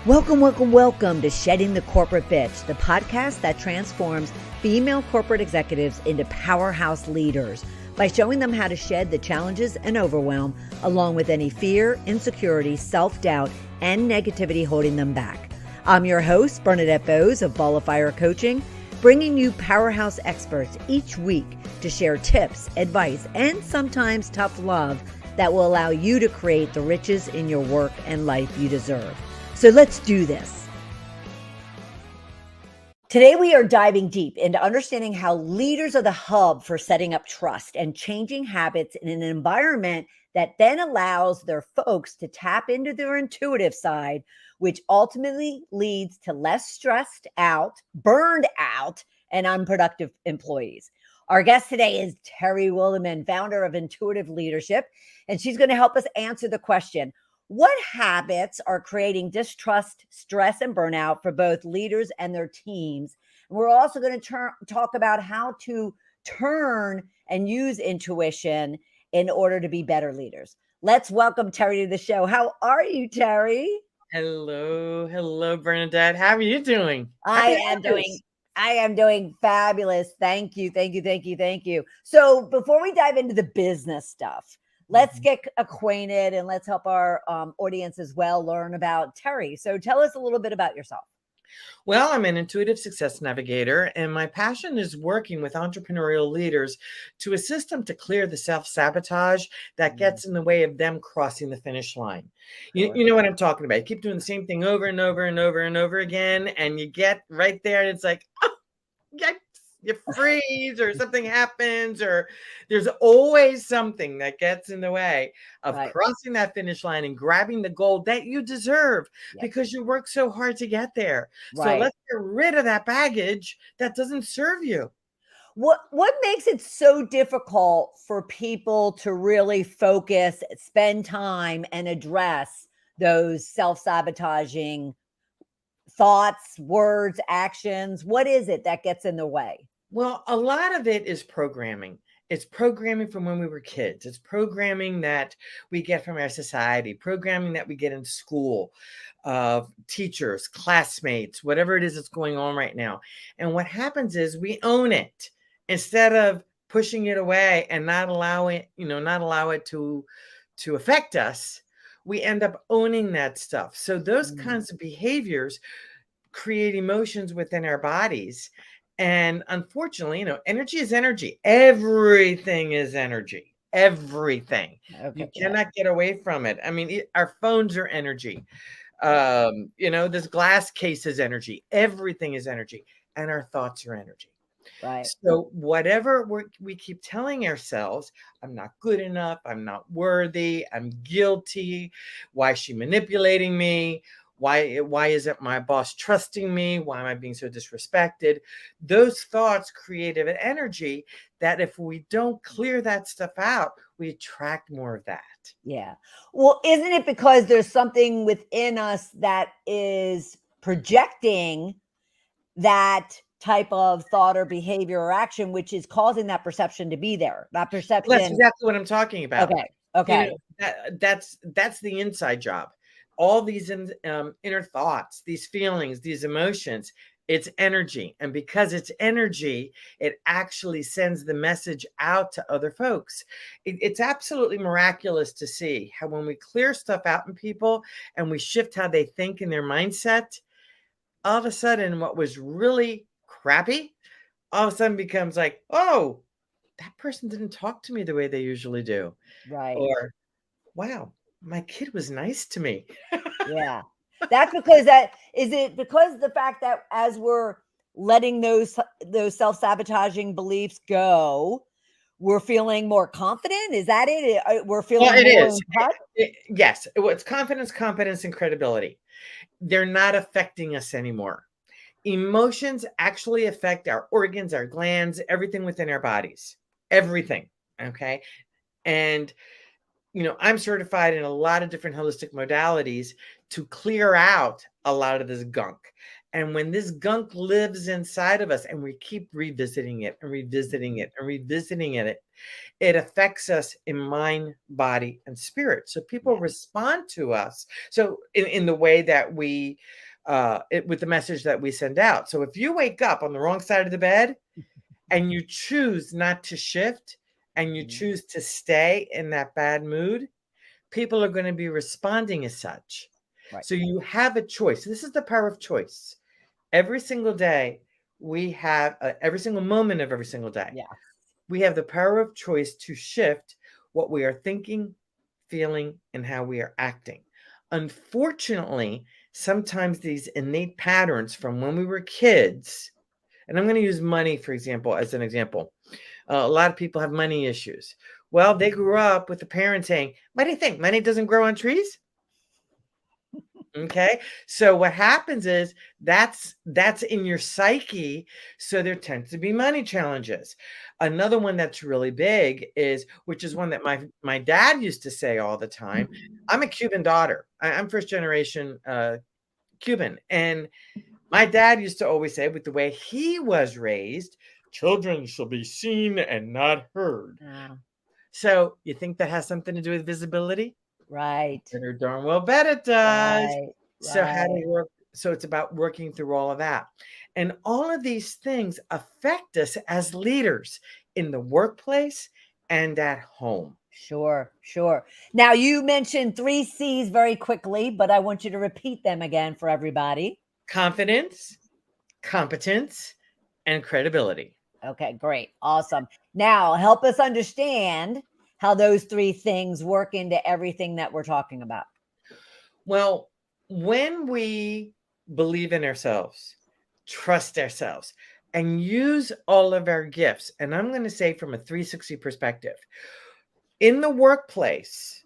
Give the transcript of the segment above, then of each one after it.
Welcome, welcome, welcome to Shedding the Corporate Bitch, the podcast that transforms female corporate executives into powerhouse leaders by showing them how to shed the challenges and overwhelm, along with any fear, insecurity, self-doubt, and negativity holding them back. I'm your host, Bernadette Bose of Ball of Fire Coaching, bringing you powerhouse experts each week to share tips, advice, and sometimes tough love that will allow you to create the riches in your work and life you deserve. So let's do this. Today, we are diving deep into understanding how leaders are the hub for setting up trust and changing habits in an environment that then allows their folks to tap into their intuitive side, which ultimately leads to less stressed out, burned out, and unproductive employees. Our guest today is Terry Wildemann, founder of Intuitive Leadership, and she's going to help us answer the question, what habits are creating distrust, stress, and burnout for both leaders and their teams? And we're also going to talk about how to turn and use intuition in order to be better leaders. Let's welcome Terry to the show. How are you, Terry? Hello, Bernadette. How are you doing? I am doing fabulous. Thank you. So before we dive into the business stuff, let's get acquainted and let's help our audience as well learn about Terry. So tell us a little bit about yourself. Well, I'm an intuitive success navigator, and my passion is working with entrepreneurial leaders to assist them to clear the self-sabotage that gets in the way of them crossing the finish line. You know what I'm talking about. You keep doing the same thing over and over and over and over again, and you get right there, and it's like, oh, yikes. You freeze or something happens, or there's always something that gets in the way of crossing that finish line and grabbing the goal that you deserve because you work so hard to get there. So let's get rid of that baggage that doesn't serve you. What makes it so difficult for people to really focus, spend time, and address those self-sabotaging thoughts, words, actions? What is it that gets in the way? Well, a lot of it is programming. It's programming from when we were kids. It's programming that we get from our society, programming that we get in school, teachers, classmates, whatever it is that's going on right now. And what happens is we own it instead of pushing it away and not allow it to affect us. We end up owning that stuff. So those kinds of behaviors create emotions within our bodies. And unfortunately, energy is energy. Everything is energy. Everything. You cannot get away from it. I mean, our phones are energy. This glass case is energy. Everything is energy. And our thoughts are energy. Right. So whatever we keep telling ourselves, I'm not good enough. I'm not worthy. I'm guilty. Why is she manipulating me? Why isn't my boss trusting me? Why am I being so disrespected? Those thoughts create an energy that if we don't clear that stuff out, we attract more of that. Yeah. Well, isn't it because there's something within us that is projecting that type of thought or behavior or action, which is causing that perception to be there? That perception. That's exactly what I'm talking about. Okay. That's the inside job. All these inner thoughts, these feelings, these emotions, it's energy. And because it's energy, it actually sends the message out to other folks. It's absolutely miraculous to see how when we clear stuff out in people and we shift how they think in their mindset, all of a sudden what was really crappy, all of a sudden becomes like, oh, that person didn't talk to me the way they usually do. Right. Or, wow, my kid was nice to me. Yeah. That's because because the fact that as we're letting those self-sabotaging beliefs go, we're feeling more confident? Is that it? We're feeling more in touch? Yes. It's confidence, competence, and credibility. They're not affecting us anymore. Emotions actually affect our organs, our glands, everything within our bodies. Everything. Okay. And I'm certified in a lot of different holistic modalities to clear out a lot of this gunk. And when this gunk lives inside of us and we keep revisiting it and revisiting it and revisiting it, it affects us in mind, body, and spirit. So people Yeah. respond to us. So in the way that we, with the message that we send out. So if you wake up on the wrong side of the bed and you choose not to shift and you choose to stay in that bad mood, people are going to be responding as such. Right. So you have a choice. This is the power of choice. Every single day, we have every single moment of every single day. Yeah. We have the power of choice to shift what we are thinking, feeling, and how we are acting. Unfortunately, sometimes these innate patterns from when we were kids, and I'm going to use money, for example, as an example. A lot of people have money issues. Well, they grew up with the parents saying, what do you think? Money doesn't grow on trees? Okay. So what happens is that's in your psyche. So there tends to be money challenges. Another one that's really big is, which is one that my dad used to say all the time. I'm a Cuban daughter. I'm first generation Cuban. And my dad used to always say, with the way he was raised, children shall be seen and not heard. So you think that has something to do with visibility? Right. Better darn well bet it does. Right. So how do Right. you work? So it's about working through all of that. And all of these things affect us as leaders in the workplace and at home. Sure. Sure. Now you mentioned 3 C's very quickly, but I want you to repeat them again for everybody. Confidence, competence, and credibility. Okay, great. Awesome. Now help us understand how those 3 things work into everything that we're talking about. Well, when we believe in ourselves, trust ourselves, and use all of our gifts, and I'm going to say from a 360 perspective, in the workplace,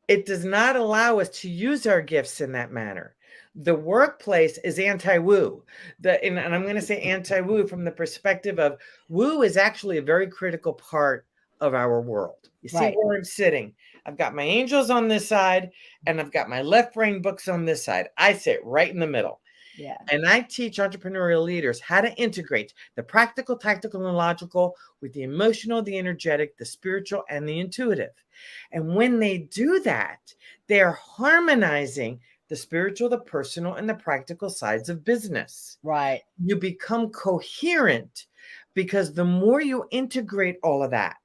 it does not allow us to use our gifts in that manner. The workplace is anti-woo. And I'm going to say anti-woo from the perspective of woo is actually a very critical part of our world. You see Right. where I'm sitting. I've got my angels on this side and I've got my left brain books on this side. I sit right in the middle. Yeah. And I teach entrepreneurial leaders how to integrate the practical, tactical, and logical with the emotional, the energetic, the spiritual, and the intuitive. And when they do that, they are harmonizing the spiritual, the personal, and the practical sides of business. Right. You become coherent because the more you integrate all of that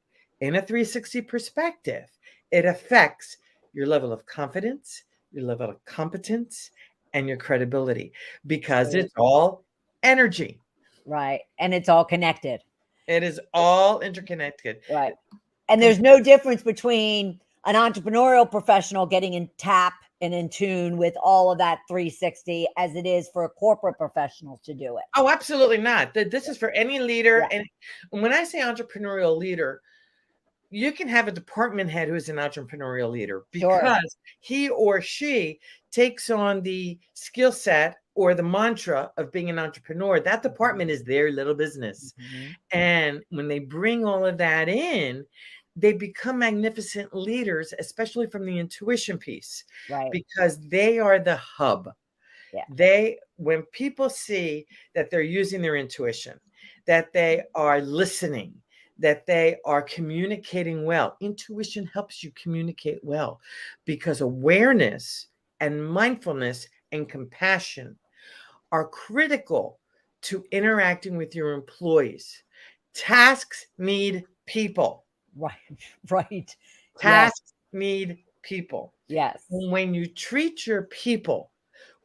in a 360 perspective, it affects your level of confidence, your level of competence, and your credibility, because it's all energy. Right. And it's all connected. It is all interconnected. Right. And there's no difference between an entrepreneurial professional getting in tap and in tune with all of that 360 as it is for a corporate professional to do it. Oh, absolutely not. This is for any leader. Yeah. And when I say entrepreneurial leader, you can have a department head who's an entrepreneurial leader because Sure. he or she takes on the skill set or the mantra of being an entrepreneur. That department is their little business. And when they bring all of that in, they become magnificent leaders, especially from the intuition piece, Right. because they are the hub. Yeah. When people see that they're using their intuition, that they are listening, that they are communicating well. Intuition helps you communicate well because awareness and mindfulness and compassion are critical to interacting with your employees. Tasks need people. Right. Right. Tasks need people. Yes. And when you treat your people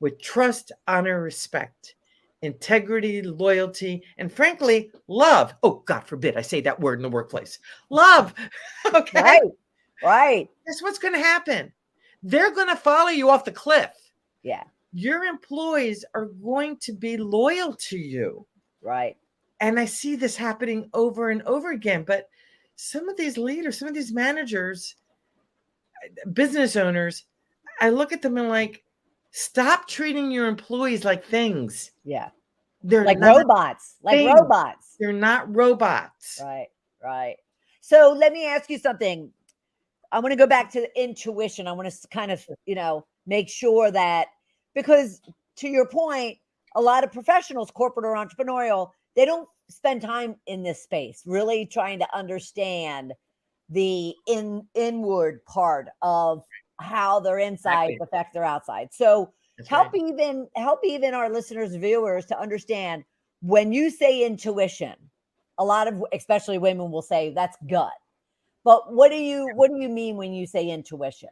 with trust, honor, respect, integrity, loyalty, and frankly, love. Oh, God forbid I say that word in the workplace. Love. Okay. Right. Right. Guess what's going to happen? They're going to follow you off the cliff. Yeah. Your employees are going to be loyal to you. Right. And I see this happening over and over again. But some of these leaders, some of these managers, business owners, I look at them and like, stop treating your employees like things. Yeah. They're like not robots. Like things. robots. They're not robots. Right. Right. So let me ask you something. I want to go back to the intuition. I want to kind of, make sure that, because to your point, a lot of professionals, corporate or entrepreneurial, they don't spend time in this space really trying to understand the inward part of how their insides Exactly. affect their outside. So That's help right. even our listeners, viewers, to understand when you say intuition, a lot of especially women will say that's gut. But what do you mean when you say intuition?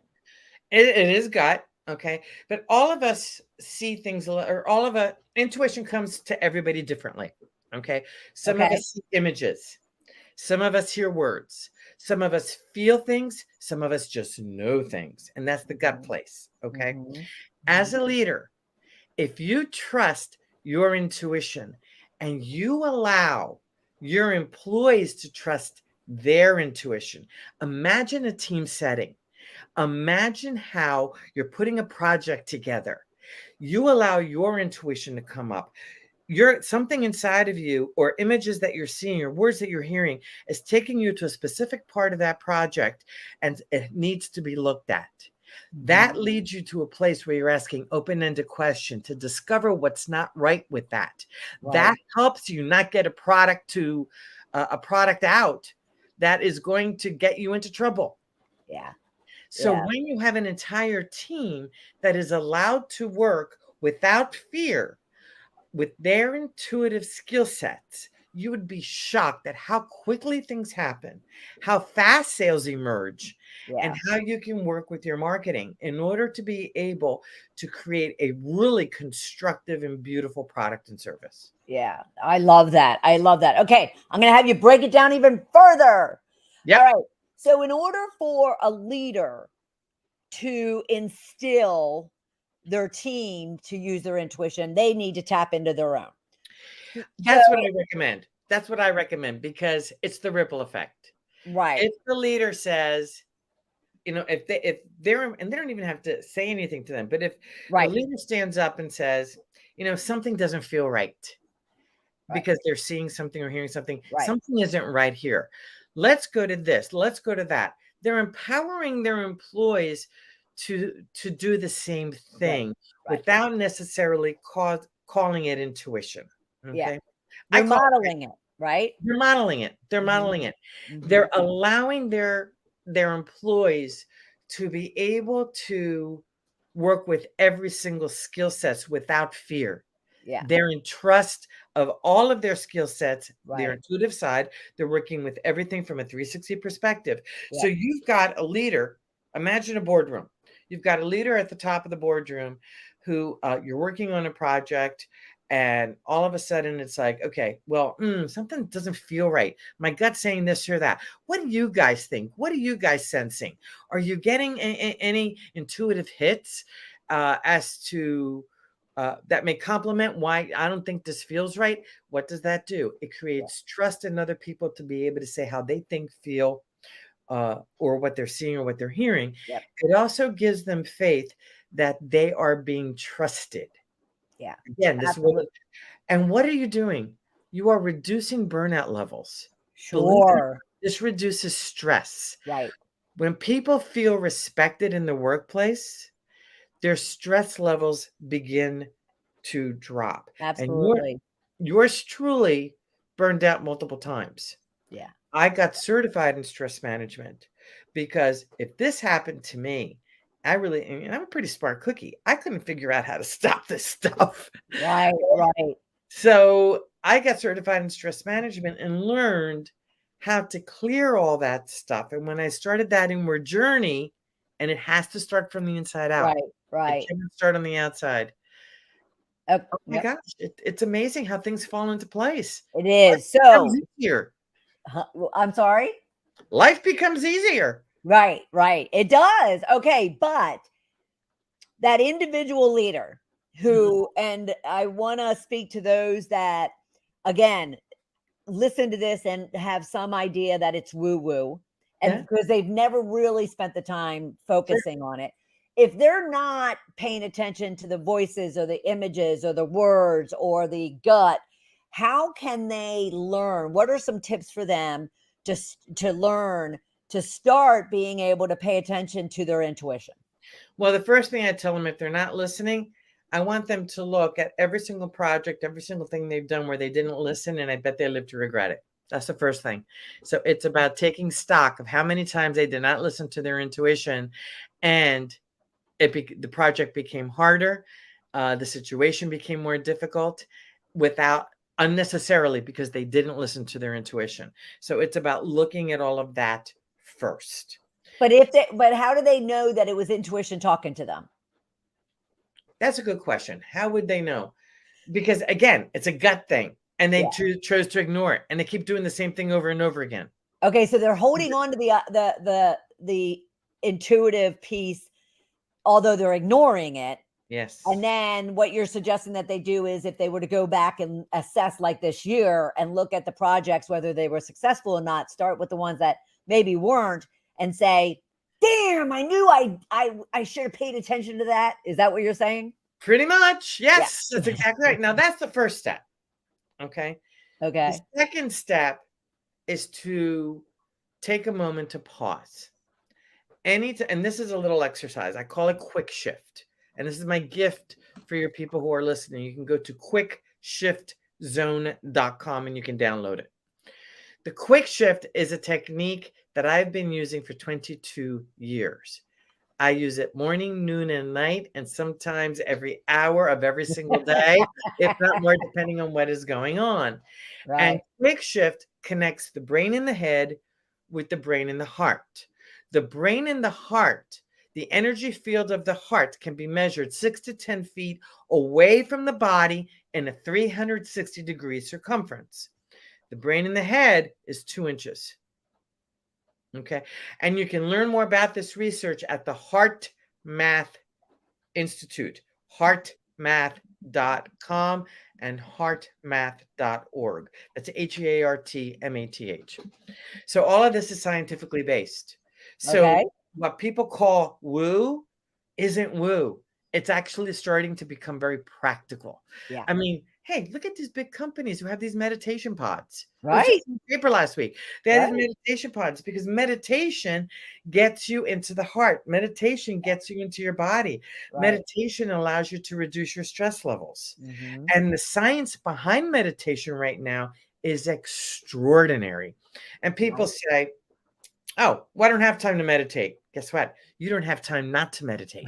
It is gut, okay? But all of us see things, or all of us, intuition comes to everybody differently, okay? Some of Okay. us see images, some of us hear words, some of us feel things, some of us just know things, and that's the gut Mhm, place, okay? mhm, As mhm. a leader, if you trust your intuition and you allow your employees to trust their intuition, imagine a team setting. Imagine how you're putting a project together. You allow your intuition to come up. Your something inside of you, or images that you're seeing, or words that you're hearing, is taking you to a specific part of that project, and it needs to be looked at. That Mhm. leads you to a place where you're asking open-ended question to discover what's not right with that. That Right. helps you not get a product out that is going to get you into trouble. Yeah. So Yeah. when you have an entire team that is allowed to work without fear, with their intuitive skill sets, you would be shocked at how quickly things happen, how fast sales emerge, and Yeah. how you can work with your marketing in order to be able to create a really constructive and beautiful product and service. Yeah. I love that. I love that. Okay. I'm going to have you break it down even further. All Yep. right. So, in order for a leader to instill their team to use their intuition, they need to tap into their own. So, That's what I recommend. That's what I recommend because it's the ripple effect. right. If the leader says, if they're and they don't even have to say anything to them, but if the Right. leader stands up and says, something doesn't feel right Right. because they're seeing something or hearing something, Right. something isn't right here. Let's go to this, let's go to that. They're empowering their employees to do the same Right. thing Right. without necessarily calling it intuition. Yeah. Okay. I They're call it modeling it. Right. they're modeling it. They're Hmm. modeling it. Hmm. They're allowing their employees to be able to work with every single skill sets without fear. Yeah. They're in trust of all of their skill sets, their Right. intuitive side. They're working with everything from a 360 perspective. So Yep. you've got a leader. Imagine a boardroom. You've got a leader at the top of the boardroom who you're working on a project, and all of a sudden it's like, okay, well, something doesn't feel right. My gut's saying this or that. What do you guys think? What are you guys sensing? Are you getting any intuitive hits as to that may complement why I don't think this feels right? What does that do? It Yep. creates trust in other people to be able to say how they think, feel, or what they're seeing or what they're hearing. Yep. It also gives them faith that they are being trusted. Yeah. Again, this is what. Absolutely. And what are you doing? You are reducing burnout levels. Believe it or Sure. not, this reduces stress. Right. When people feel respected in the workplace, their stress levels begin to drop. And Absolutely. yours truly burned out multiple times. Yeah. I got certified in stress management because if this happened to me, and I'm a pretty smart cookie. I couldn't figure out how to stop this stuff. Right. Right. So I got certified in stress management and learned how to clear all that stuff. And when I started that inward journey, and it has to start from the inside out, Right. it Right. cannot start on the outside. Oh my Yep. gosh, it's amazing how things fall into place. It Life is. becomes So, easier. I'm sorry. Life becomes easier. Right. Right. It does. Okay. But that individual leader Mhm. who, and I want to speak to those that, again, listen to this and have some idea that it's woo woo, and Yeah, because they've never really spent the time sure. focusing on it. If they're not paying attention to the voices or the images or the words or the gut, how can they learn? What are some tips for them to learn to start being able to pay attention to their intuition? Well, the first thing I tell them, if they're not listening, I want them to look at every single project, every single thing they've done where they didn't listen, and I bet they live to regret it. That's the first thing. So it's about taking stock of how many times they did not listen to their intuition, and the project became harder, the situation became more difficult without unnecessarily because they didn't listen to their intuition. So it's about looking at all of that first. But how do they know that it was intuition talking to them? That's a good question. How would they know? Because again, it's a gut thing, and they chose to ignore it, and they keep doing the same thing over and over again. Okay, so they're holding on to the intuitive piece, although they're ignoring it. Yes. And then what you're suggesting that they do is, if they were to go back and assess like this year and look at the projects, whether they were successful or not, start with the ones that maybe weren't and say, damn, I knew I should have paid attention to that. Is that what you're saying? Pretty much. Yes, that's exactly right. Now that's the first step. Okay. Okay. The second step is to take a moment to pause. And this is a little exercise. I call it Quickshift. And this is my gift for your people who are listening. You can go to quickshiftzone.com and you can download it. The Quickshift is a technique that I've been using for 22 years. I use it morning, noon, and night, and sometimes every hour of every single day, if not more, depending on what is going on. Right. And Quickshift connects the brain and the head with the brain and the heart. The brain and the heart, the energy field of the heart can be measured 6 to 10 feet away from the body in a 360-degree circumference. The brain in the head is 2 inches. Okay. And you can learn more about this research at the Heart Math Institute, heartmath.com and heartmath.org. That's HEARTMATH. So all of this is scientifically based. So what people call woo isn't woo. It's actually starting to become very practical. Yeah. I mean, hey, look at these big companies who have these meditation pods. Right. It was in the paper last week. They had these meditation pods because meditation gets you into the heart. Meditation gets you into your body. Right. Meditation allows you to reduce your stress levels. Mm-hmm. And the science behind meditation right now is extraordinary. And people say, oh, well, I don't have time to meditate. Guess what? You don't have time not to meditate.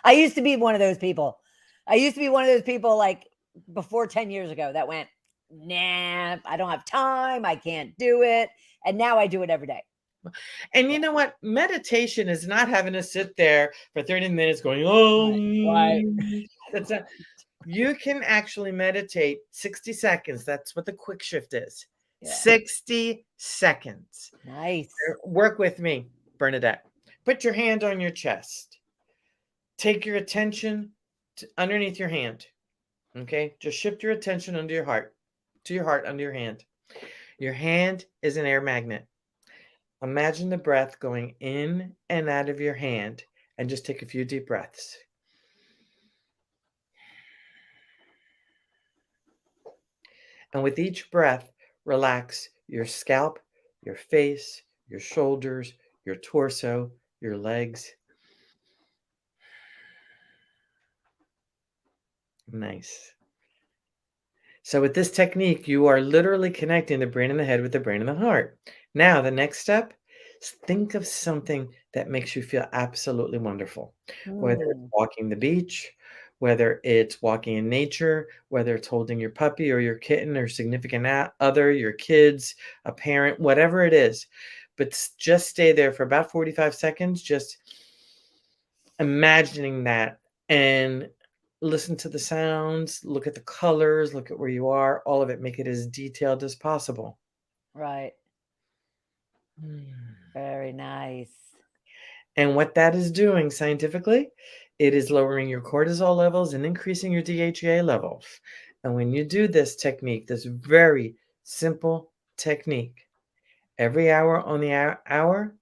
I used to be one of those people. Like before 10 years ago that went, nah, I don't have time. I can't do it. And now I do it every day. And you know what? Meditation is not having to sit there for 30 minutes going, oh, right. That's not, you can actually meditate 60 seconds. That's what the Quickshift is. Yeah. 60 seconds. Nice. Work with me, Bernadette. Put your hand on your chest. Take your attention underneath your hand. Okay? Just shift your attention under your heart, to your heart under your hand. Your hand is an air magnet. Imagine the breath going in and out of your hand, and just take a few deep breaths. And with each breath, relax your scalp, your face, your shoulders, your torso, your legs. Nice. So with this technique, you are literally connecting the brain and the head with the brain and the heart. Now, the next step is think of something that makes you feel absolutely wonderful. Whether it's walking the beach, whether it's walking in nature, whether it's holding your puppy or your kitten or significant other, your kids, a parent, whatever it is. But just stay there for about 45 seconds, just imagining that, and listen to the sounds, look at the colors, look at where you are, all of it, make it as detailed as possible. Right. Very nice. And what that is doing scientifically, it is lowering your cortisol levels and increasing your DHEA levels. And when you do this technique, this very simple technique, every hour on the hour,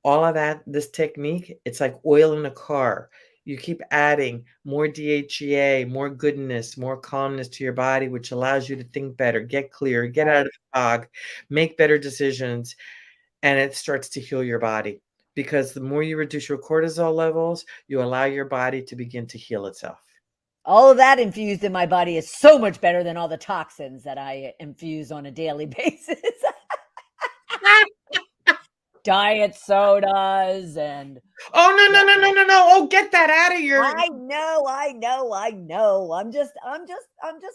all of that, this technique, it's like oil in a car. You keep adding more DHEA, more goodness, more calmness to your body, which allows you to think better, get clear, get out of the fog, make better decisions, and it starts to heal your body. because the more you reduce your cortisol levels, you allow your body to begin to heal itself. All of that infused in my body is so much better than all the toxins that I infuse on a daily basis. Diet sodas and Oh, no. Oh, get that out of your. I know. I'm just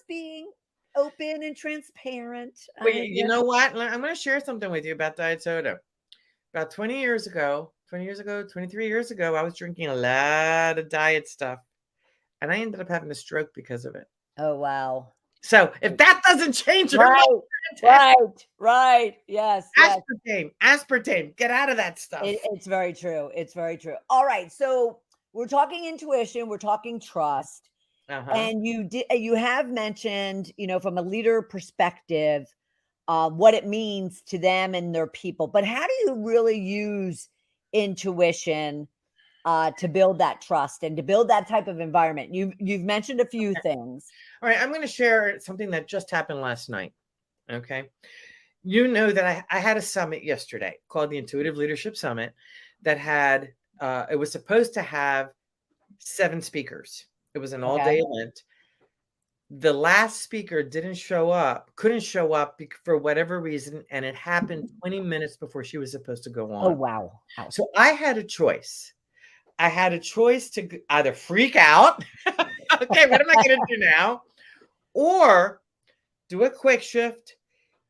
being open and transparent. Well, you know what? I'm going to share something with you about diet soda. About 20 years ago, 23 years ago, I was drinking a lot of diet stuff, and I ended up having a stroke because of it. Oh, wow. So if that doesn't change it, Right. Yes. Aspartame, get out of that stuff. It's very true. It's very true. All right. So we're talking intuition. We're talking trust. And you have mentioned, from a leader perspective, what it means to them and their people. But how do you really use intuition to build that trust and to build that type of environment? You've mentioned a few things. All right, I'm going to share something that just happened last night. Okay, you know that I had a summit yesterday called the Intuitive Leadership Summit that had it was supposed to have 7 speakers. It was an all-day event. The last speaker couldn't show up for whatever reason, and it happened 20 minutes before she was supposed to go on. Oh, wow. So I had a choice. I had a choice to either freak out, okay, what am I going to do now? Or do a quick shift,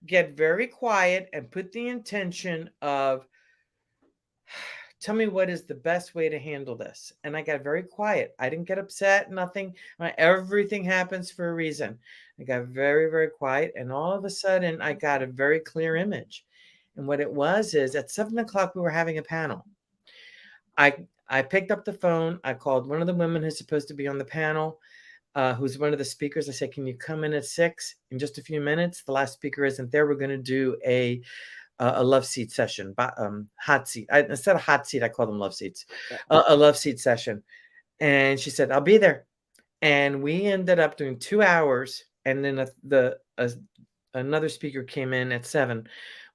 get very quiet, and put the intention of, tell me what is the best way to handle this. And I got very quiet. I didn't get upset, nothing. Everything happens for a reason. I got very, very quiet. And all of a sudden, I got a very clear image. And what it was is at 7 o'clock, we were having a panel. I picked up the phone. I called one of the women who's supposed to be on the panel, who's one of the speakers. I said, can you come in at 6 in just a few minutes? The last speaker isn't there. We're going to do a love seat session, hot seat. Instead of hot seat, I call them love seats, a love seat session. And she said, I'll be there. And we ended up doing 2 hours. And then another speaker came in at 7.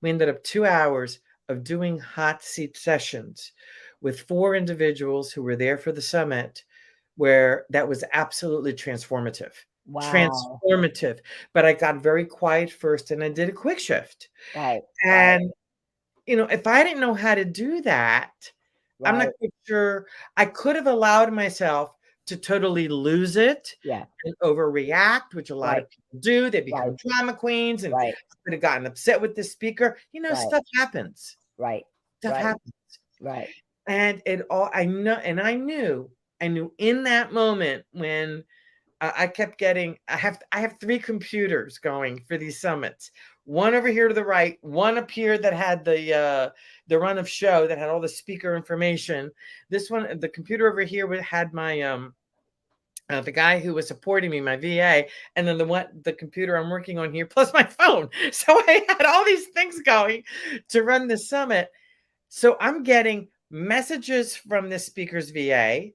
We ended up 2 hours of doing hot seat sessions with 4 individuals who were there for the summit, where that was absolutely transformative. Wow. Transformative. But I got very quiet first and I did a quick shift. Right. And, if I didn't know how to do that, I'm not quite sure. I could have allowed myself to totally lose it and overreact, which a lot of people do. They become drama queens and could have gotten upset with the speaker. Stuff happens. Right. Stuff happens. Right. And I knew in that moment when I kept getting, I have 3 computers going for these summits. One over here to the right, one up here that had the run of show that had all the speaker information. This one, the computer over here had my the guy who was supporting me, my VA, and then the computer I'm working on here, plus my phone. So I had all these things going to run the summit. So I'm getting messages from the speaker's VA.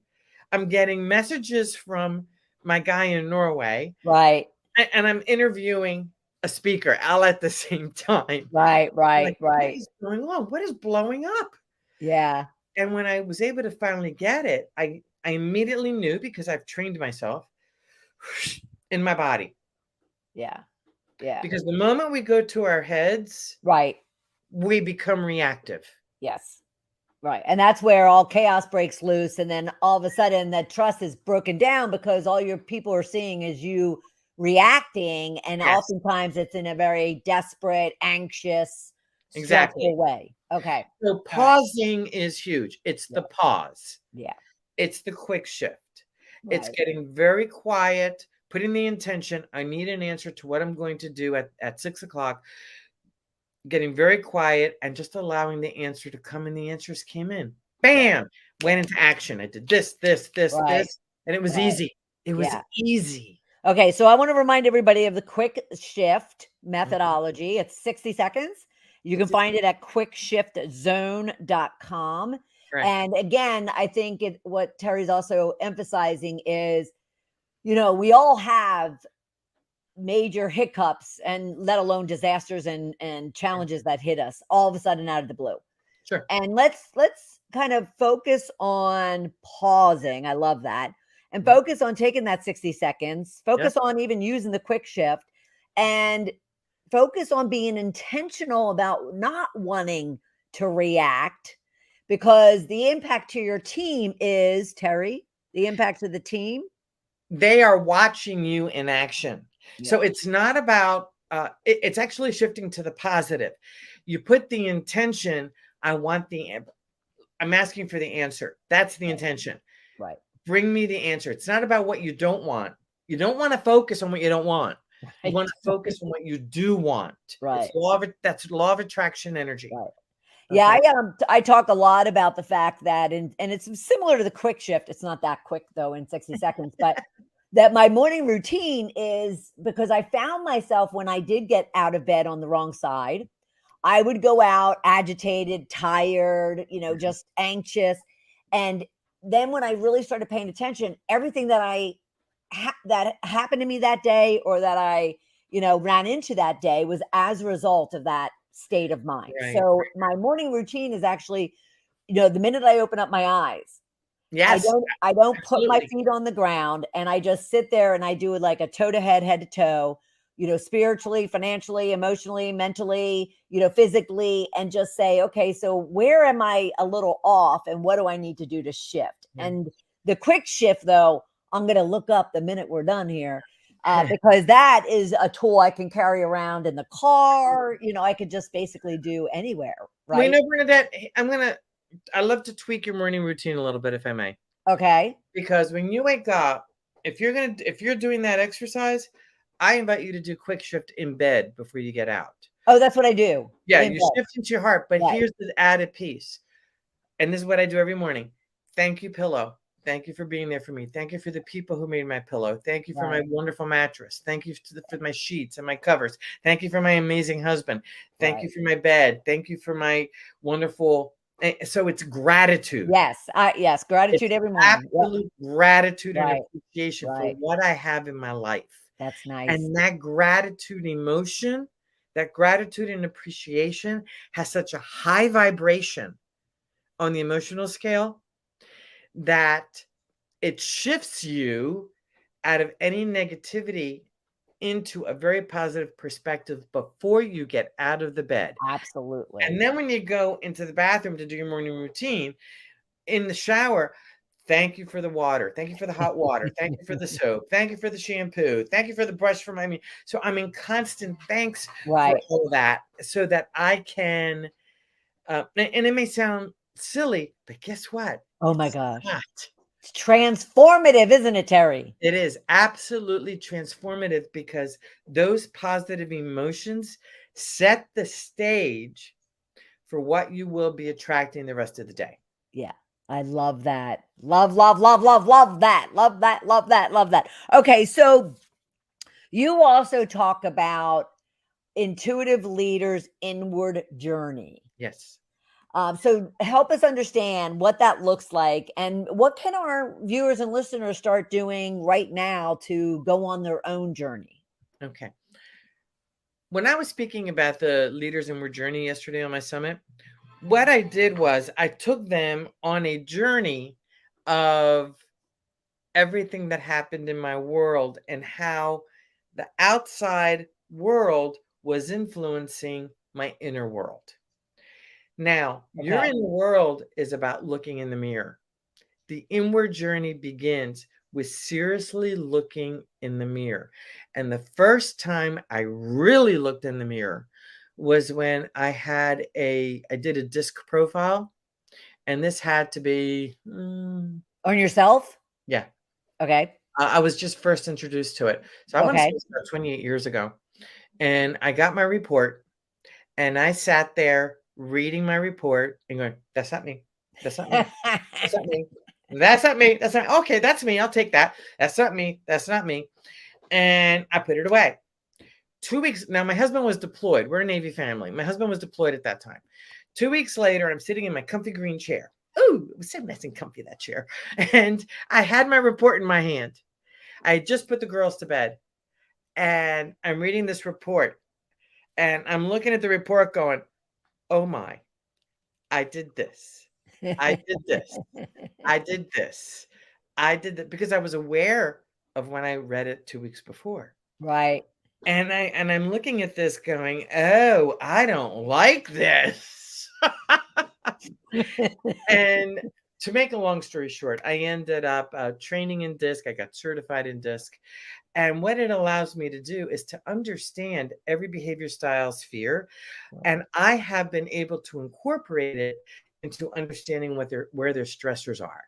I'm getting messages from my guy in Norway. Right. And I'm interviewing a speaker all at the same time. Right. What is going on? What is blowing up? Yeah. And when I was able to finally get it, I immediately knew, because I've trained myself, in my body. Yeah. Yeah. Because the moment we go to our heads, we become reactive. Yes. Right. And that's where all chaos breaks loose. And then all of a sudden that trust is broken down because all your people are seeing is you reacting. And oftentimes it's in a very desperate, anxious, stressful way. Okay. So pausing is huge. It's the pause. Yeah. It's the quick shift. It's getting very quiet, putting the intention, I need an answer to what I'm going to do at 6 o'clock. Getting very quiet and just allowing the answer to come, and the answers came in. Bam! Went into action. I did this, and it was easy. It was easy. Okay, so I want to remind everybody of the quick shift methodology. It's 60 seconds. You can find it at quickshiftzone.com. And again, I think what Terry's also emphasizing is, we all have major hiccups, and let alone disasters and challenges that hit us all of a sudden out of the blue. Sure. And let's kind of focus on pausing. I love that. And Mhm. focus on taking that 60 seconds, Yep. focus on even using the quick shift, and focus on being intentional about not wanting to react, because the impact to your team is, Terry, the impact to the team. They are watching you in action. So Yeah. it's not about, it's actually shifting to the positive. You put the intention, I want I'm asking for the answer. That's the Right. intention. Right. Bring me the answer. It's not about what you don't want. You don't want to focus on what you don't want. You want Right. to focus on what you do want. Right. That's law of attraction energy. Right. Yeah, Okay. I talk a lot about the fact that, and it's similar to the quick shift. It's not that quick though in 60 seconds, but that my morning routine is, because I found myself when I did get out of bed on the wrong side, I would go out agitated, tired, just anxious. And then when I really started paying attention, everything that that happened to me that day, or that I, ran into that day, was as a result of that state of mind. Right. So my morning routine is actually, the minute I open up my eyes, Yes, I don't put my absolutely. feet on the ground, and I just sit there and I do it like a toe to head to toe, spiritually, financially, emotionally, mentally, physically, and just say, okay, so where am I a little off, and what do I need to do to shift? Yeah. And the quick shift, though, I'm going to look up the minute we're done here, because that is a tool I can carry around in the car. I could just basically do anywhere, Well, right? Bernadette, I love to tweak your morning routine a little bit, if I may. Okay. Because when you wake up, if you're doing that exercise, I invite you to do quick shift in bed before you get out. Oh, that's what I do Yeah, in you bed. shift into your heart, but Right. here's the added piece. And this is what I do every morning. Thank you, pillow. Thank you for being there for me. Thank you for the people who made my pillow. Thank you for my Right. wonderful mattress. Thank you for my sheets and my covers. Thank you for my amazing husband. Thank you Right. for my bed. Thank you for my wonderful. So it's gratitude. Yes, It's gratitude every morning. Yep. absolute gratitude and Right. appreciation for Right. what I have in my life. That's nice. And that gratitude emotion, that gratitude and appreciation has such a high vibration on the emotional scale that it shifts you out of any negativity into a very positive perspective before you get out of the bed. And Absolutely. then when you go into the bathroom to do your morning routine, in the shower, thank you for the water. Thank you for the hot water. Thank you for the soap. Thank you for the shampoo. Thank you for the brush for my. So I'm in constant thanks for Right. all that, so that I can. And it may sound silly, but guess what? Oh my It's gosh. not. It's transformative, isn't it, Terry? It is absolutely transformative because those positive emotions set the stage for what you will be attracting the rest of the day. Yeah. I love that. Love, love, love, love, love that. Love that. Love that. Love that. Okay. So you also talk about intuitive leaders' inward journey. Yes. So help us understand what that looks like, and what can our viewers and listeners start doing right now to go on their own journey? Okay. When I was speaking about the leaders in our journey yesterday on my summit, what I did was I took them on a journey of everything that happened in my world and how the outside world was influencing my inner world. Now, your Okay. inner world is about looking in the mirror. The inward journey begins with seriously looking in the mirror. And the first time I really looked in the mirror was when I did a disc profile, and this had to be, On yourself? yeah, Okay. I was just first introduced to it. So I want to say Okay. it's about 28 years ago. And I got my report, and I sat there reading my report and going, that's not me. That's not me. That's not me. That's not me. That's not okay. That's me. I'll take that. That's not me. That's not me. And I put it away. 2 weeks. Now, my husband was deployed. We're a Navy family. My husband was deployed at that time. 2 weeks later, I'm sitting in my comfy green chair. Ooh, it was so nice and comfy, that chair. And I had my report in my hand. I had just put the girls to bed. And I'm reading this report. And I'm looking at the report going, oh my, I did this. I did this. I did this. I did that because I was aware of when I read it 2 weeks before. Right. And I'm looking at this going, "Oh, I don't like this." And to make a long story short, I ended up, training in DISC. I got certified in DISC, and what it allows me to do is to understand every behavior style sphere, and I have been able to incorporate it into understanding where their stressors are.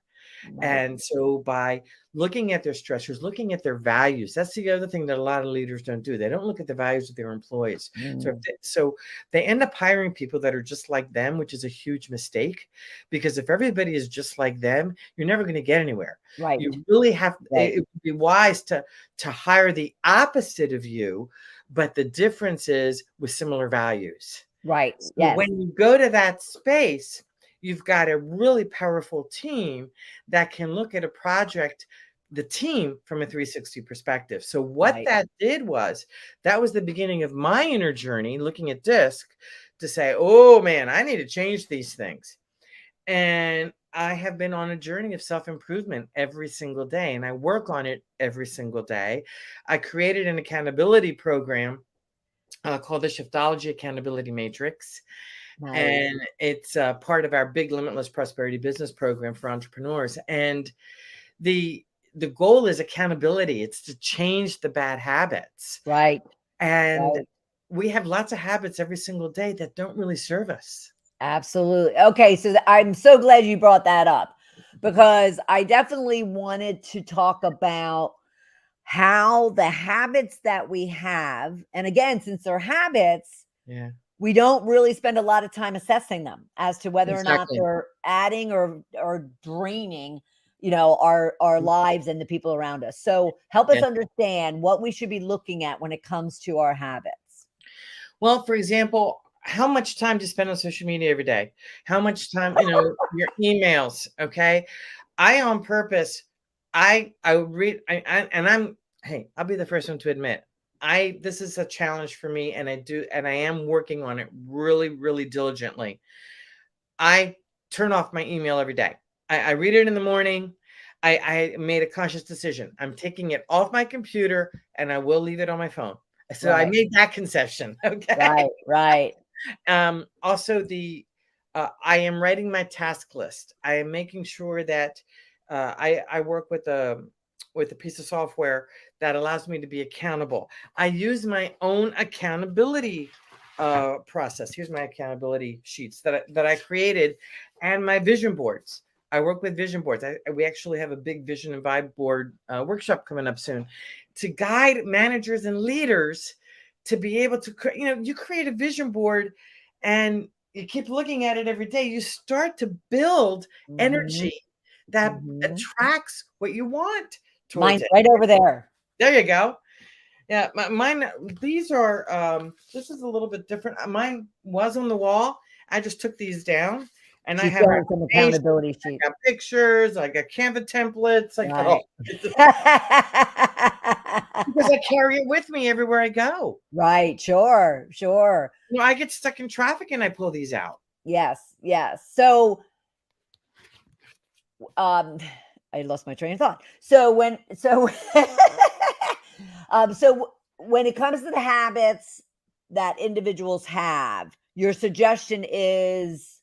Right. And so by looking at their stressors, looking at their values, that's the other thing that a lot of leaders don't do. They don't look at the values of their employees. Mm. So they end up hiring people that are just like them, which is a huge mistake. Because if everybody is just like them, you're never going to get anywhere. Right. You really have, Right. it would be wise to hire the opposite of you, but the difference is with similar values. Right. So Yes. when you go to that space, you've got a really powerful team that can look at a project, the team, from a 360 perspective. So what Right. that did was, that was the beginning of my inner journey, looking at DISC to say, oh man, I need to change these things. And I have been on a journey of self-improvement every single day, and I work on it every single day. I created an accountability program called the Shiftology Accountability Matrix. Nice. And it's part of our big Limitless Prosperity Business Program for entrepreneurs. And the goal is accountability. It's to change the bad habits. Right. And Right. we have lots of habits every single day that don't really serve us. Absolutely. Okay, so I'm so glad you brought that up, because I definitely wanted to talk about how the habits that we have, and again, since they're habits, Yeah, we don't really spend a lot of time assessing them as to whether or not exactly. they're adding or draining, our lives and the people around us. So help us Yeah. understand what we should be looking at when it comes to our habits. Well, for example, how much time do you spend on social media every day? How much time, your emails, okay? I on purpose, I read, and hey, I'll be the first one to admit, this is a challenge for me, and I am working on it really, really diligently. I turn off my email every day. I read it in the morning. I made a conscious decision. I'm taking it off my computer, and I will leave it on my phone. So I Right. made that concession. Okay. Right. Right. Also, I am writing my task list. I am making sure that I work with a piece of software that allows me to be accountable. I use my own accountability process. Here's my accountability sheets that I created, and my vision boards. I work with vision boards. We actually have a big vision and vibe board workshop coming up soon to guide managers and leaders to be able to, you create a vision board and you keep looking at it every day. You start to build Mhm. energy that Mhm. attracts what you want towards Mine's it. right over there. There you go. Yeah, mine. These are. This is a little bit different. Mine was on the wall. I just took these down, and I She's have showing some affirmations. accountability I sheet. got pictures. I got Canva templates. I got Right. all because I carry it with me everywhere I go. Right. Sure. Sure. I get stuck in traffic and I pull these out. Yes. Yes. So, um, I lost my train of thought. So when it comes to the habits that individuals have, your suggestion is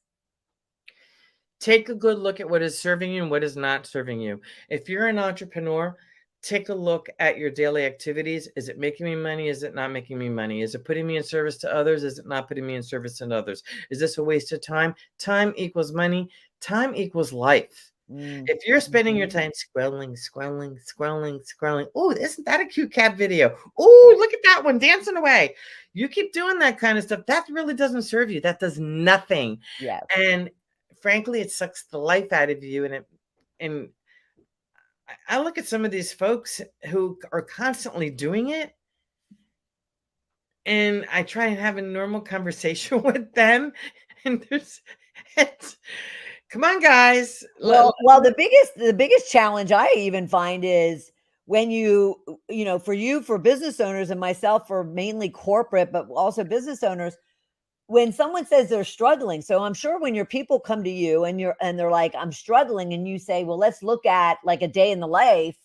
Take a good look at what is serving you and what is not serving you. If you're an entrepreneur, take a look at your daily activities. Is it making me money? Is it not making me money? Is it putting me in service to others? Is it not putting me in service to others? Is this a waste of time? Time equals money. Time equals life. mm, If you're spending your mhm, time scrolling, oh, isn't that a cute cat video? Oh, look at that one dancing away. You keep doing that kind of stuff. That really doesn't serve you. That does nothing. yes. And frankly, it sucks the life out of you. And I look at some of these folks who are constantly doing it, and I try and have a normal conversation with them. And it's, come on, guys. Well, the biggest challenge I even find is when for business owners and myself for mainly corporate, but also business owners, when someone says they're struggling, so I'm sure when your people come to you and they're like, I'm struggling, and you say, well, let's look at like a day in the life,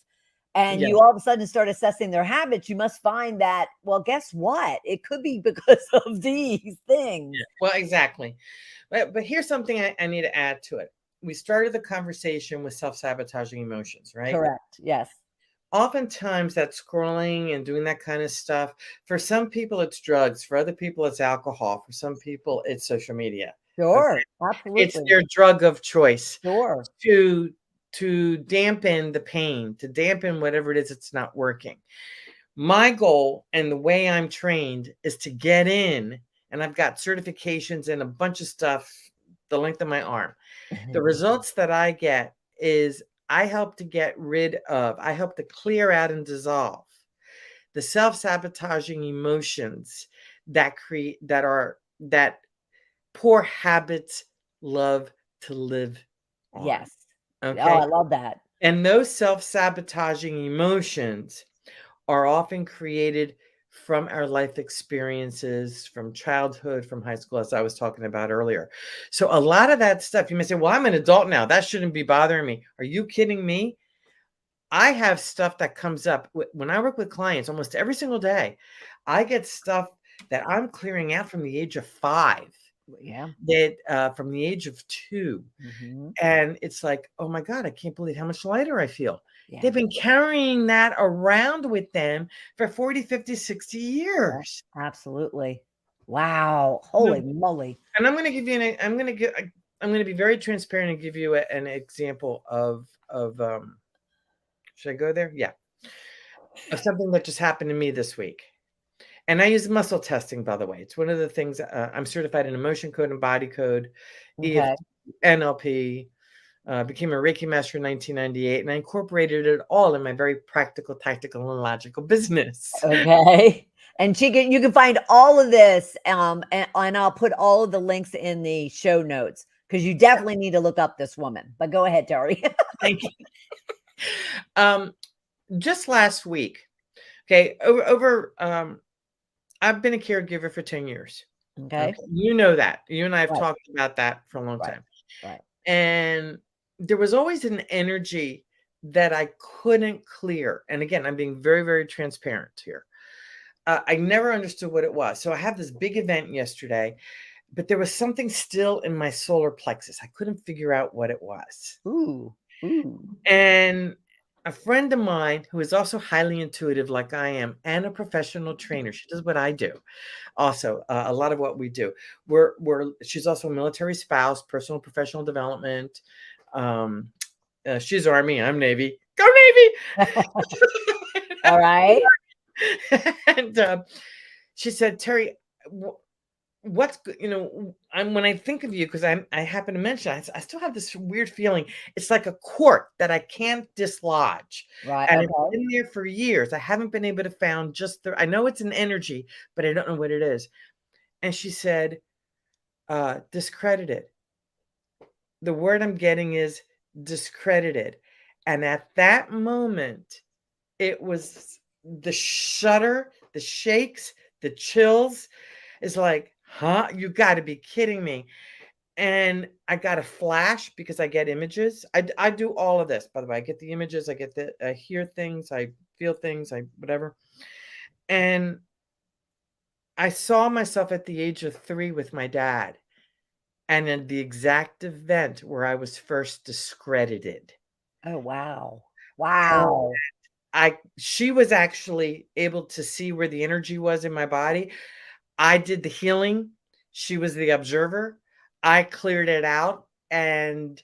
and Yes. you all of a sudden start assessing their habits, you must find that, well, guess what? It could be because of these things. Yeah. Well, exactly. But here's something I need to add to it. We started the conversation with self-sabotaging emotions, right? Correct. Yes. Oftentimes that scrolling and doing that kind of stuff, for some people it's drugs, for other people it's alcohol, for some people it's social media. Okay. Sure. It's Absolutely. their drug of choice Sure. to dampen the pain, to dampen whatever it is that's not working. My goal and the way I'm trained is to get in, and I've got certifications and a bunch of stuff the length of my arm. The results that I get is I help to clear out and dissolve the self-sabotaging emotions that poor habits love to live on. Yes. Oh, Okay. I love that. And those self-sabotaging emotions are often created from our life experiences, from childhood, from high school, as I was talking about earlier. So a lot of that stuff, you may say, well, I'm an adult now. That shouldn't be bothering me. Are you kidding me? I have stuff that comes up when I work with clients almost every single day. I get stuff that I'm clearing out from the age of 5, Yeah. that from the age of 2. Mhm. And it's like, oh my God, I can't believe how much lighter I feel. Yeah. They've been carrying that around with them for 40, 50, 60 Yeah. years. Absolutely. Wow. No, Holy moly. and I'm going to give you I'm going to be very transparent and give you an example of should I go there? Yeah. Of something that just happened to me this week. And I use muscle testing, by the way. It's one of the things I'm certified in emotion code and body code, Okay. EFT, NLP, became a Reiki master in 1998, and I incorporated it all in my very practical, tactical, and logical business. Okay. And you can find all of this, and I'll put all of the links in the show notes because you definitely need to look up this woman. But go ahead, Terry. Thank you. Just last week, okay, I've been a caregiver for 10 years. Okay. Okay, you know that. You and I have Right. talked about that for a long Right. time. Right. And there was always an energy that I couldn't clear. And again, I'm being very, very transparent here. I never understood what it was. So I had this big event yesterday, but there was something still in my solar plexus. I couldn't figure out what it was. Ooh. Ooh. And a friend of mine who is also highly intuitive, like I am, and a professional trainer, she does what I do. Also, a lot of what we do. She's also a military spouse, personal and professional development. She's Army, I'm Navy. Go Navy! All right. And she said, Terry, what's when I think of you, because I happen to mention I still have this weird feeling. It's like a cork that I can't dislodge, Right. and it's Okay. been there for years. I haven't been able to found I know it's an energy, but I don't know what it is. And she said, discredited. The word I'm getting is discredited. And at that moment, it was the shudder, the shakes, the chills. It's like, huh? You got to be kidding me. And I got a flash because I get images. I do all of this, by the way. I get the images, I hear things, I feel things, whatever. And I saw myself at the age of 3 with my dad, and in the exact event where I was first discredited. Oh, wow. And Wow. she was actually able to see where the energy was in my body. I did the healing. She was the observer. I cleared it out, and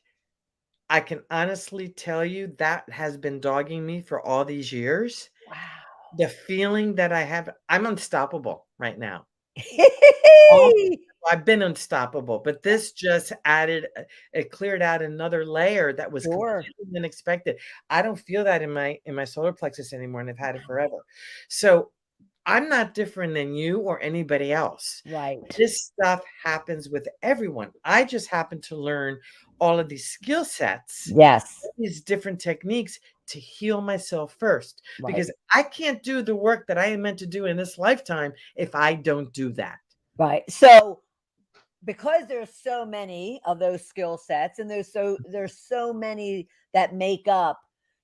I can honestly tell you that has been dogging me for all these years. Wow. The feeling that I have, I'm unstoppable right now. I've been unstoppable, but this just it cleared out another layer that was Sure. completely unexpected. I don't feel that in my solar plexus anymore, and I've had it forever. So I'm not different than you or anybody else. Right. This stuff happens with everyone. I just happen to learn all of these skill sets, Yes. these different techniques to heal myself first, Right. because I can't do the work that I am meant to do in this lifetime if I don't do that. Right. So because there's so many of those skill sets, and there's so many that make up,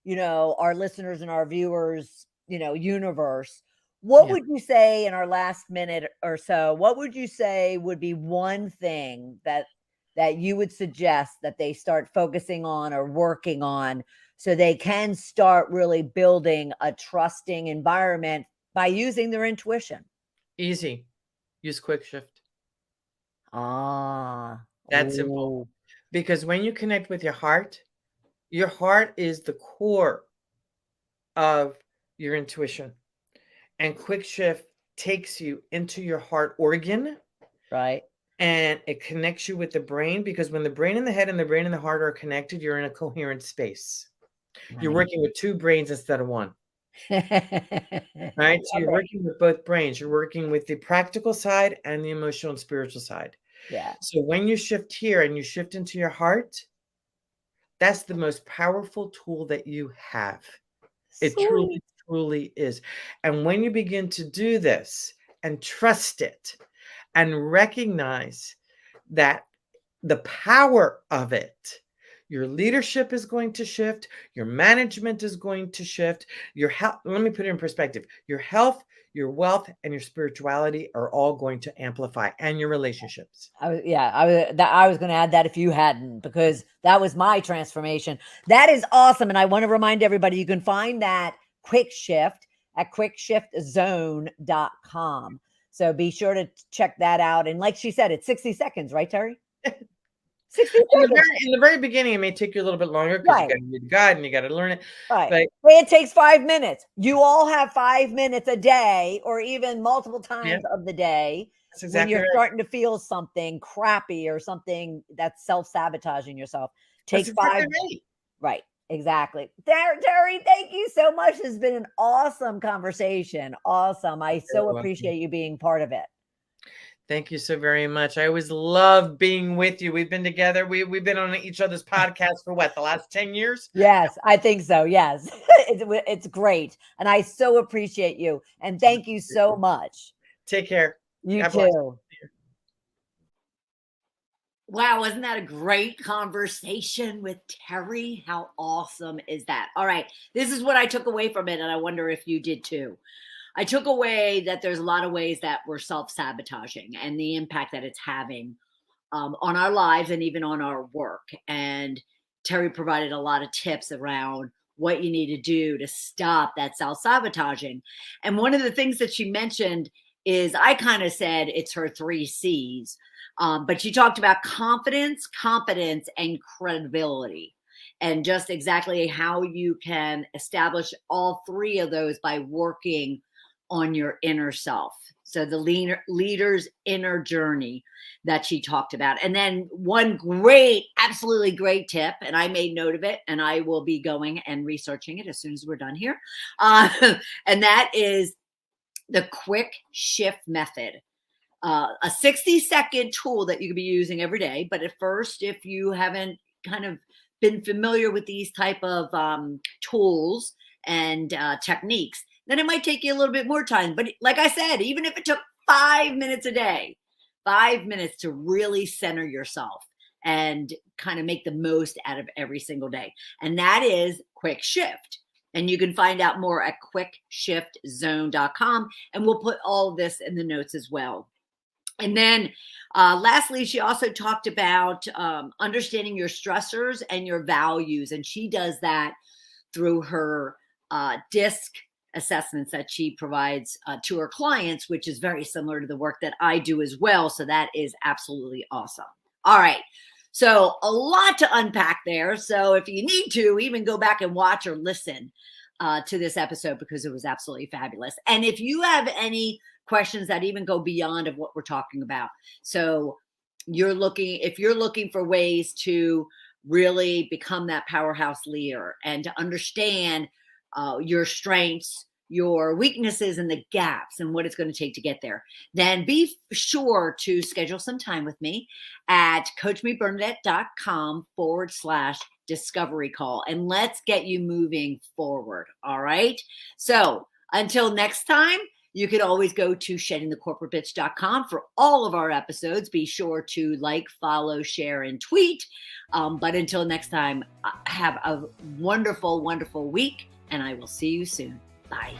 our listeners and our viewers, universe. What Yeah. would you say in our last minute or so? What would you say would be one thing that you would suggest that they start focusing on or working on so they can start really building a trusting environment by using their intuition? Easy. Use Quickshift. Ah, That's simple. oh, Because when you connect with your heart is the core of your intuition. And Quickshift takes you into your heart organ right. and it connects you with the brain, because when the brain and the head and the brain and the heart are connected, you're in a coherent space. You're Nice. working with two brains instead of one. I Right? So love you're it. working with both brains. You're working with the practical side and the emotional and spiritual side. Yeah. So when you shift here and you shift into your heart, that's the most powerful tool that you have. It Sweet. truly, truly is. And when you begin to do this and trust it and recognize that the power of it, your leadership is going to shift, your management is going to shift, your health, let me put it in perspective. Your health, your wealth, and your spirituality are all going to amplify, and your relationships. I was going to add that if you hadn't, because that was my transformation. That is awesome. And I want to remind everybody you can find that quick shift at quickshiftZone.com. So be sure to check that out. And like she said, it's 60 seconds, right, Terry? 60 seconds. In the very beginning, it may take you a little bit longer because you Right. got to read the guide and you got to learn it. Right. But It takes 5 minutes. You all have 5 minutes a day, or even multiple yeah, times of the day, that's when exactly you're right. starting to feel something crappy or something that's self-sabotaging yourself. That's Take exactly 5. right. Right. Exactly. Terry, thank you so much. It's been an awesome conversation. Awesome. I You're so welcome. appreciate you being part of it. Thank you so very much. I always love being with you. We've been together. We've been on each other's podcast for what, the last 10 years? Yes, I think so. Yes. It's great. And I so appreciate you. And thank you so much. Take care. You God bless. too. Wow, wasn't that a great conversation with Terry? How awesome is that? All right, this is what I took away from it, and I wonder if you did too. I took away that there's a lot of ways that we're self sabotaging and the impact that it's having on our lives and even on our work. And Terry provided a lot of tips around what you need to do to stop that self sabotaging. And one of the things that she mentioned is, I kind of said it's her 3 C's, but she talked about confidence, competence, and credibility. And just exactly how you can establish all 3 of those by working on your inner self. So the leader's inner journey that she talked about. And then one great, absolutely great tip, and I made note of it, and I will be going and researching it as soon as we're done here. And that is the quick shift method. A 60-second tool that you could be using every day. But at first, if you haven't kind of been familiar with these type of tools and techniques, then it might take you a little bit more time. But like I said, even if it took 5 minutes a day, 5 minutes to really center yourself and kind of make the most out of every single day. And that is quick shift. And you can find out more at quickshiftzone.com. And we'll put all of this in the notes as well. And then lastly, she also talked about understanding your stressors and your values. And she does that through her DISC assessments that she provides to her clients, which is very similar to the work that I do as well. So that is absolutely awesome. All right. So a lot to unpack there. So if you need to, even go back and watch or listen to this episode, because it was absolutely fabulous. And if you have any questions that even go beyond of what we're talking about, so if you're looking for ways to really become that powerhouse leader and to understand your strengths, your weaknesses, and the gaps, and what it's going to take to get there, then be sure to schedule some time with me at coachmebernadette.com/discovery call, and let's get you moving forward. All right. So until next time, You can always go to sheddingthecorporatebitch.com for all of our episodes. Be sure to like, follow, share, and tweet. But until next time, have a wonderful, wonderful week, and I will see you soon. Bye.